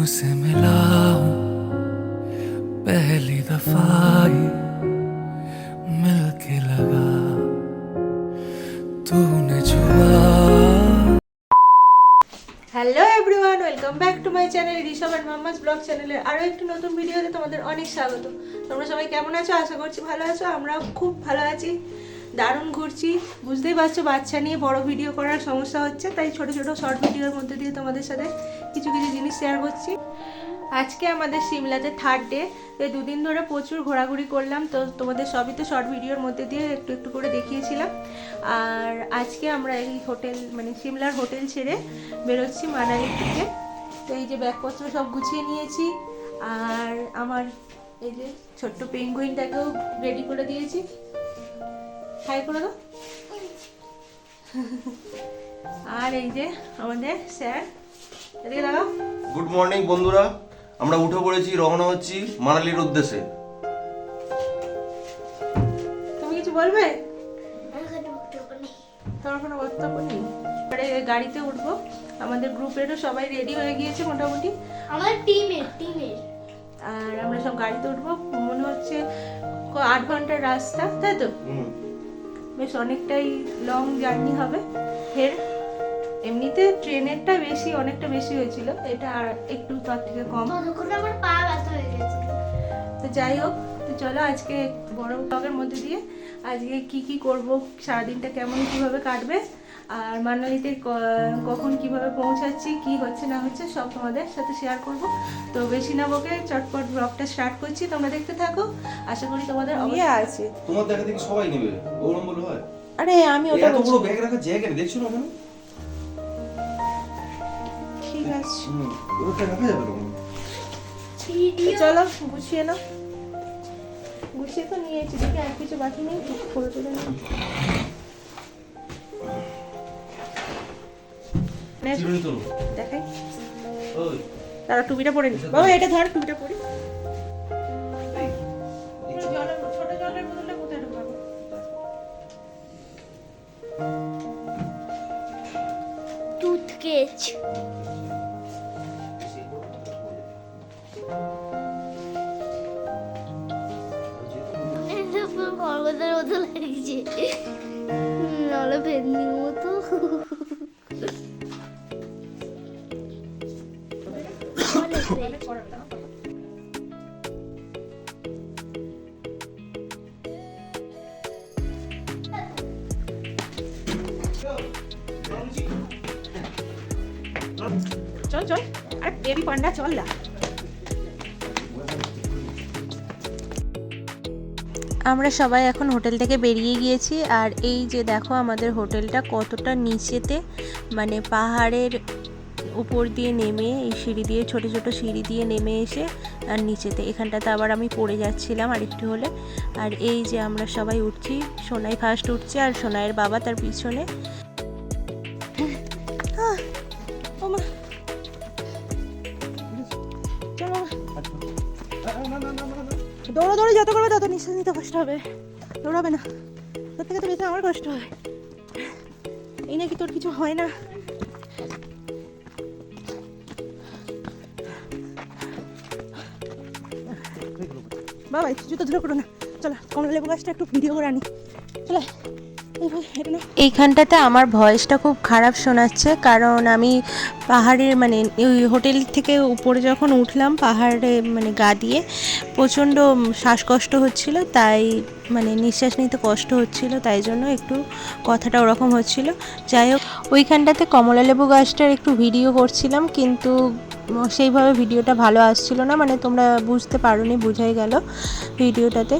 तुमसे मिला हूँ पहली दफा ही मिलके लगा तूने छुआ। Hello everyone, welcome back to my channel Rishabh and mamma's blog চ্যানেলের আরও একটি নতুন ভিডিওতে তোমাদের অনেক স্বাগত। তোমরা সবাই কেমন আছো? আশা করছি ভালো আছো। আমরাও খুব ভালো আছি, দারুণ ঘুরছি। বুঝতেই পারছো, বাচ্চা নিয়ে বড় ভিডিও করার সমস্যা হচ্ছে, তাই ছোট ছোট শর্ট ভিডিওর মধ্যে দিয়ে তোমাদের সাথে কিছু কিছু জিনিস শেয়ার করছি। আজকে আমাদের সিমলাতে থার্ড ডে, এই দুদিন ধরে প্রচুর ঘোরাঘুরি করলাম, তো তোমাদের সবই তো শর্ট ভিডিওর মধ্যে দিয়ে একটু একটু করে দেখিয়েছিলাম। আর আজকে আমরা এই হোটেল মানে সিমলার হোটেল ছেড়ে বেরোচ্ছি মানালির দিকে। তো এই যে ব্যাগপত্র সব গুছিয়ে নিয়েছি, আর আমার এই যে ছোট্ট পেঙ্গুইনটাকেও রেডি করে দিয়েছি। হাই করে দাও। আর এই যে আমাদের স্যার, এদিকে লাগাও। গুড মর্নিং বন্ধুরা, আমরা উঠে পড়েছি, রওনা হচ্ছি মানালির উদ্দেশ্যে। তুমি কিছু বলবে? তোমার কোনো বক্তব্য নেই? এবারে গাড়িতে উঠবো, আমাদের গ্রুপেরও সবাই রেডি হয়ে গিয়েছে মোটামুটি, আমার টিমের আর আমরা সব গাড়িতে উঠবো। মনে হচ্ছে 8 ঘন্টার রাস্তা, তাই তো? বেশ অনেকটাই লং জার্নি হবে। ফের এমনিতে ট্রেনেরটা বেশি, অনেকটা বেশি হয়েছিল, এটা আর একটু তার থেকে কম। ততক্ষণ আমার পা ব্যথা হয়ে গেছে। তো যাই হোক, তো চলো আজকে বড় ব্লগের মধ্যে দিয়ে আজকে কি কি করব, সারাদিনটা কেমন কিভাবে কাটবে, আর মানালিতে কখন কিভাবে পৌঁছাচ্ছি, কি হচ্ছে না হচ্ছে সব তোমাদের সাথে শেয়ার করব। তো বেশি না বকে চটপট ব্লগটা স্টার্ট করছি, তোমরা দেখতে থাকো। আশা করি তোমাদের ইয়ে আছে। তোমার দেখা দেখি সবাই নেবে, ওরকম বলে হয়? আরে আমি ওটা এত বড় ব্যাগ রাখার জায়গা নেই, দেখছো না কেন? ঠিক আছে, ওটা রাখা যাবে না। তো চলো গুছিয়ে নাও। গুছিয়ে তো নিয়েছি, দেখি আর কিছু বাকি নেই, করে তুলে নিই। দেখাই, তারা টুপিটা পরে নি। বাবা এটা ধর, টুপিটা পরি। ছোট জলের বোতলটা কোথায় ঢোকাবো? টুথকেচ কলকাতার মতো লাগছে, নাহলে ভেন্দির মতো। চল চল, আরে বেবি পান্ডা চল না। আমরা সবাই এখন হোটেল থেকে বেরিয়ে গিয়েছি, আর এই যে দেখো আমাদের হোটেলটা কতটা নিচেতে, মানে পাহাড়ের উপর দিয়ে নেমে এই সিঁড়ি দিয়ে, ছোট ছোট সিঁড়ি দিয়ে নেমে এসে আর নিচেতে এখানটাতে আবার আমি পড়ে যাচ্ছিলাম আর একটু হলে। আর এই যে আমরা সবাই উঠছি, সোনাই ফার্স্ট উঠছে আর সোনাইয়ের বাবা তার পিছনে। দৌড়ো যত করবে তত নিঃশ্বাস নিতে কষ্ট হবে, দৌড়াবে না, তোর থেকে তো বেশি আমার কষ্ট হয়। এই নাকি তোর কিছু হয় না? বাবা জুতো ধরে করো না, চলো কমলা লেবু গাছটা একটু ভিডিও করে আনি, চলো। এইখানটাতে আমার ভয়েসটা খুব খারাপ শোনাচ্ছে, কারণ আমি পাহাড়ের মানে ওই হোটেল থেকে উপরে যখন উঠলাম পাহাড়ে মানে গা দিয়ে প্রচণ্ড শ্বাসকষ্ট হচ্ছিল, তাই মানে নিঃশ্বাস নিতে কষ্ট হচ্ছিল, তাই জন্য একটু কথাটা ওরকম হচ্ছিল। যাই হোক, ওইখানটাতে কমলা লেবু গাছটার একটু ভিডিও করছিলাম, কিন্তু সেইভাবে ভিডিওটা ভালো আসছিল না, মানে তোমরা বুঝতে পারোনি, বোঝাই গেল ভিডিওটাতে,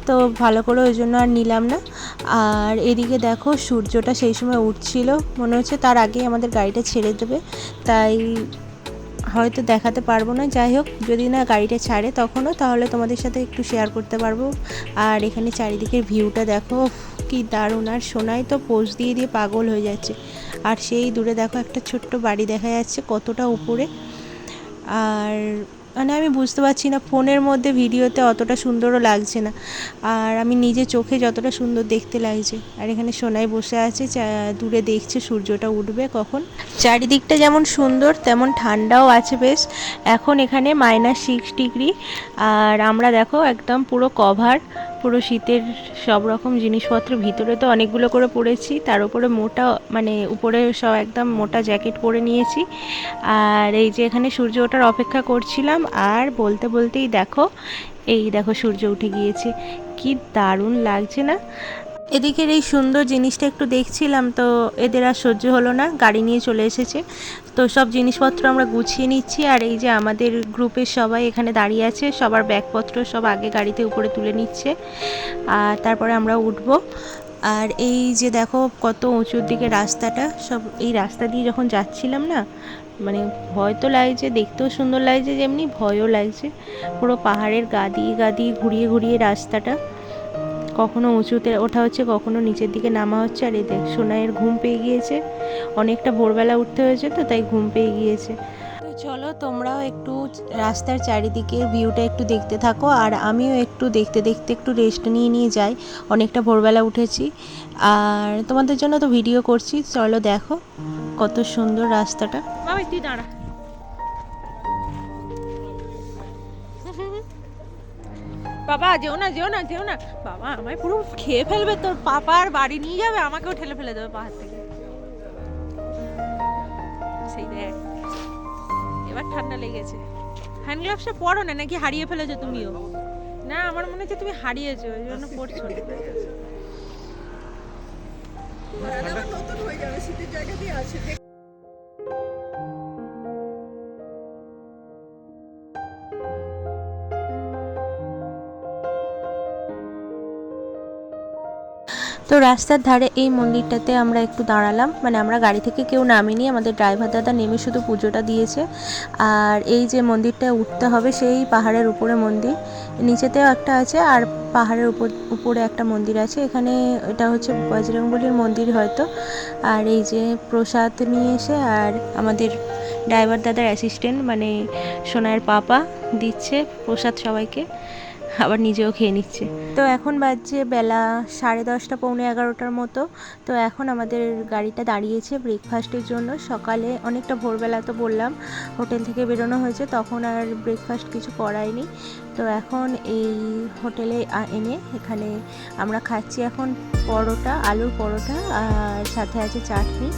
তো ভালো করে ওই জন্য আর নিলাম না। আর এদিকে দেখো সূর্যটা সেই সময় উঠছিল, মনে হচ্ছে তার আগেই আমাদের গাড়িটা ছেড়ে দেবে, তাই হয়তো দেখাতে পারবো না। যাই হোক, যদি না গাড়িটা ছাড়ে তখনও, তাহলে তোমাদের সাথে একটু শেয়ার করতে পারবো। আর এখানে চারিদিকের ভিউটা দেখো কি দারুণ, আর সোনাই তো পোজ দিয়ে দিয়ে পাগল হয়ে যাচ্ছে। আর সেই দূরে দেখো একটা ছোট্ট বাড়ি দেখা যাচ্ছে কতটা উপরে। আর মানে আমি বুঝতে পারছি না, ফোনের মধ্যে ভিডিওতে অতটা সুন্দরও লাগছে না, আর আমি নিজে চোখে যতটা সুন্দর দেখতে লাগছে। আর এখানে সোনাই বসে আছে, দূরে দেখছে সূর্যটা উঠবে কখন। চারিদিকটা যেমন সুন্দর তেমন ঠান্ডাও আছে বেশ। এখন এখানে -6 ডিগ্রি, আর আমরা দেখো একদম পুরো কভার, পুরো শীতের সব রকম জিনিসপত্র ভিতরে তো অনেকগুলো করে পরেছি, তার উপরে মোটা মানে উপরে সব একদম মোটা জ্যাকেট পরে নিয়েছি। আর এই যে এখানে সূর্য ওঠার অপেক্ষা করছিলাম, আর বলতে বলতেই দেখো এই দেখো সূর্য উঠে গিয়েছে, কি দারুণ লাগছে না। এদিকের এই সুন্দর জিনিসটা একটু দেখছিলাম, তো এদের আর সহ্য হলো না, গাড়ি নিয়ে চলে এসেছে। তো সব জিনিসপত্র আমরা গুছিয়ে নিচ্ছি, আর এই যে আমাদের গ্রুপের সবাই এখানে দাঁড়িয়ে আছে, সবার ব্যাগপত্র সব আগে গাড়িতে উপরে তুলে নিচ্ছে, আর তারপরে আমরা উঠব। আর এই যে দেখো কত উঁচুর দিকে রাস্তাটা, সব এই রাস্তা দিয়ে যখন যাচ্ছিলাম না, মানে ভয় তো লাগছে, দেখতেও সুন্দর লাগছে, যেমনি ভয়ও লাগছে। পুরো পাহাড়ের গা দিয়ে ঘুরিয়ে ঘুরিয়ে রাস্তাটা, কখনো উঁচুতে ওঠা হচ্ছে, কখনো নিচের দিকে নামা হচ্ছে। আর এই দেখ সোনাইয়ের ঘুম পেয়ে গিয়েছে, অনেকটা ভোরবেলা উঠতে হয়েছে তো তাই ঘুম পেয়ে গিয়েছে। তো চলো তোমরাও একটু রাস্তার চারিদিকের ভিউটা একটু দেখতে থাকো, আর আমিও একটু দেখতে দেখতে একটু রেস্ট নিয়ে যাই, অনেকটা ভোরবেলা উঠেছি আর তোমাদের জন্য তো ভিডিও করছি। চলো দেখো কত সুন্দর রাস্তাটা। বাবা তুই দাঁড়া, বাবা যেও না যেও না যেও না, বাবা আমায় পুরো খেয়ে ফেলবে, তোর পাপা আর বাড়ি নিয়ে যাবে, আমাকেও ঠেলে ফেলে দেবে পাহাড় থেকে। সেই দেখ এবার ঠান্ডা লেগেছে। হ্যান্ড গ্লাভসটা পরো না, নাকি হারিয়ে ফেলেছো তুমিও? না আমার মনে হচ্ছে তুমি হারিয়েছো, ওই জন্য পড়ছো না। নতুন হয়ে যাবে, শীতের জায়গাতেই আছে। তো রাস্তার ধারে এই মন্দিরটাতে আমরা একটু দাঁড়ালাম, মানে আমরা গাড়ি থেকে কেউ নামিনি, আমাদের ড্রাইভার দাদা নেমে শুধু পুজোটা দিয়েছে। আর এই যে মন্দিরটা উঠতে হবে সেই পাহাড়ের উপরে মন্দির, নিচেতেও একটা আছে, আর পাহাড়ের উপরে একটা মন্দির আছে। এখানে এটা হচ্ছে বজরংবলীর মন্দির হয়তো। আর এই যে প্রসাদ নিয়ে এসে, আর আমাদের ড্রাইভার দাদার অ্যাসিস্ট্যান্ট মানে সোনাইয়ের পাপা দিচ্ছে প্রসাদ সবাইকে, আবার নিজেও খেয়ে নিচ্ছে। তো এখন বাজছে বেলা 10:30 পৌনে 11টার মতো। তো এখন আমাদের গাড়িটা দাঁড়িয়েছে ব্রেকফাস্টের জন্য। সকালে অনেকটা ভোরবেলা তো বললাম হোটেল থেকে বেরোনো হয়েছে, তখন আর ব্রেকফাস্ট কিছু করায়নি। তো এখন এই হোটেলে এনে এখানে আমরা খাচ্ছি এখন পরোটা, আলুর পরোটা, আর সাথে আছে চাটনি।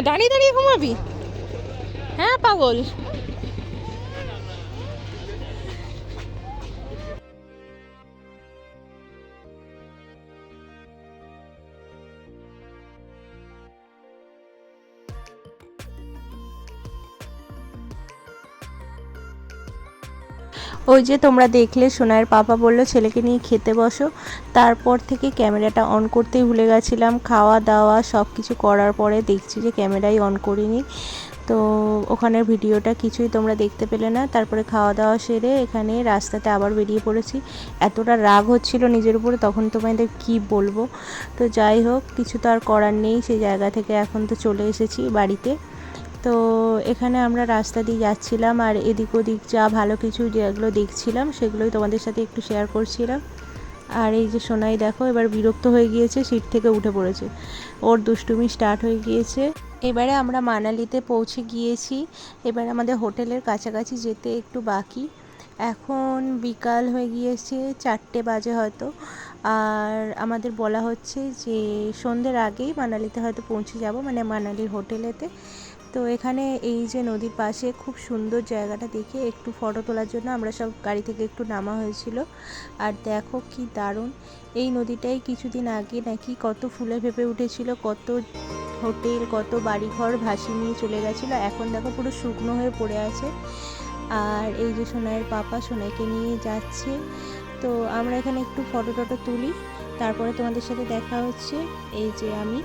দাঁড়িয়ে দাঁড়িয়ে ঘুমাবি? হ্যাঁ পাগল। ওই যে তোমরা দেখলে সোনাইয়ের পাপা বললো ছেলেকে নিয়ে খেতে বসো, তারপর থেকে ক্যামেরাটা অন করতেই ভুলে গেছিলাম। খাওয়া দাওয়া সব কিছু করার পরে দেখছি যে ক্যামেরাই অন করিনি, তো ওখানের ভিডিওটা কিছুই তোমরা দেখতে পেলে না। তারপরে খাওয়া দাওয়া সেরে এখানে রাস্তাতে আবার বেরিয়ে পড়েছি। এতটা রাগ হচ্ছিল নিজের উপরে, তখন তোমাদের কি বলবো। তো যাই হোক, কিছু তো আর করার নেই, সেই জায়গা থেকে এখন তো চলে এসেছি বাড়িতে। তো এখানে আমরা রাস্তা দিয়ে যাচ্ছিলাম, আর এদিক ওদিক যা ভালো কিছু যেগুলো দেখছিলাম সেগুলোই তোমাদের সাথে একটু শেয়ার করছিলাম। আর এই যে সোনাই দেখো এবার বিরক্ত হয়ে গিয়েছে, সিট থেকে উঠে পড়েছে, ওর দুষ্টুমি স্টার্ট হয়ে গিয়েছে। এবারে আমরা মানালিতে পৌঁছে গিয়েছি, এবার আমাদের হোটেলের কাছাকাছি যেতে একটু বাকি। এখন বিকাল হয়ে গিয়েছে, 4টে বাজে হয়তো। আর আমাদের বলা হচ্ছে যে সন্ধ্যের আগেই মানালিতে হয়তো পৌঁছে যাব, মানে মানালির হোটেলেতে। তো এখানে এই যে নদীর পাশে খুব সুন্দর জায়গাটা দেখে একটু ফটো তোলার জন্য আমরা সব গাড়ি থেকে একটু নামা হয়েছিল। আর দেখো কি দারুণ, এই নদীটাই কিছুদিন আগে নাকি কত ফুলে ভেপে উঠেছিল, কত হোটেল কত বাড়িঘর ভাসিয়ে নিয়ে চলে গেছিলো, এখন দেখো পুরো শুকনো হয়ে পড়ে আছে। আর এই যে সোনাইয়ের পাপা সোনাইকে নিয়ে যাচ্ছে, তো আমরা এখানে একটু ফটো টটো তুলি, তারপরে তোমাদের সাথে দেখা হচ্ছে। এই যে আমি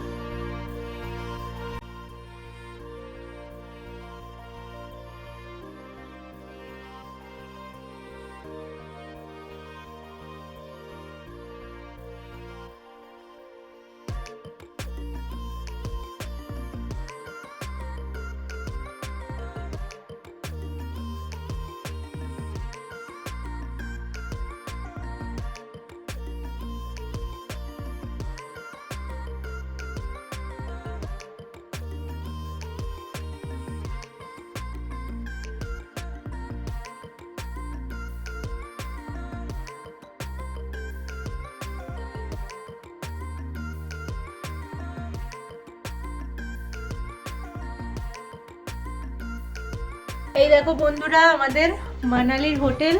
এই দেখো বন্ধুরা, আমাদের মানালির হোটেল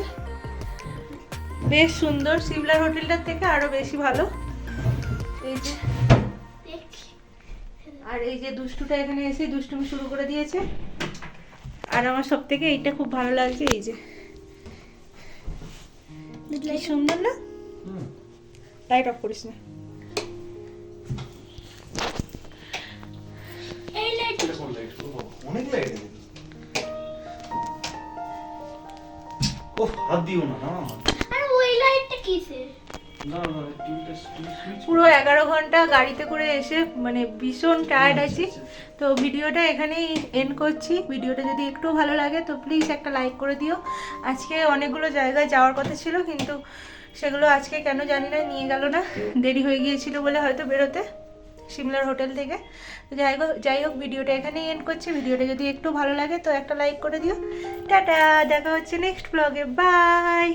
বেশ সুন্দর, সিমলার হোটেলটার থেকে আরো বেশি ভালো। এই যে, দেখছি আর এই যে দুষ্টুটা এখানে এসে দুষ্টুমি শুরু করে দিয়েছে। আর আমার সব থেকে এইটা খুব ভালো লাগছে, এই যে কি সুন্দর না? লাইট অফ করিস না। এই লাইট অনেক লাইট ও হাত দিও না। আর ওই লাইটটা কিসের? না না টিভিটা সুইচ পুরো 11 ঘন্টা গাড়িতে করে এসে মানে ভীষণ টায়ার্ড আছি। তো ভিডিওটা এখানেই এন্ড করছি। ভিডিওটা যদি একটু ভালো লাগে তো প্লিজ একটা লাইক করে দিও। আজকে অনেকগুলো জায়গায় যাওয়ার কথা ছিল, কিন্তু সেগুলো আজকে কেন জানি না নিয়ে গেল না, দেরি হয়ে গিয়েছিল বলে হয়তো বেরোতে সিমলার হোটেল থেকে। তো যাই হোক ভিডিওটা এখানেই এন্ড করছি। ভিডিওটা যদি একটু ভালো লাগে তো একটা লাইক করে দিও। টাটা, দেখা হচ্ছে নেক্সট ব্লগে, বাই।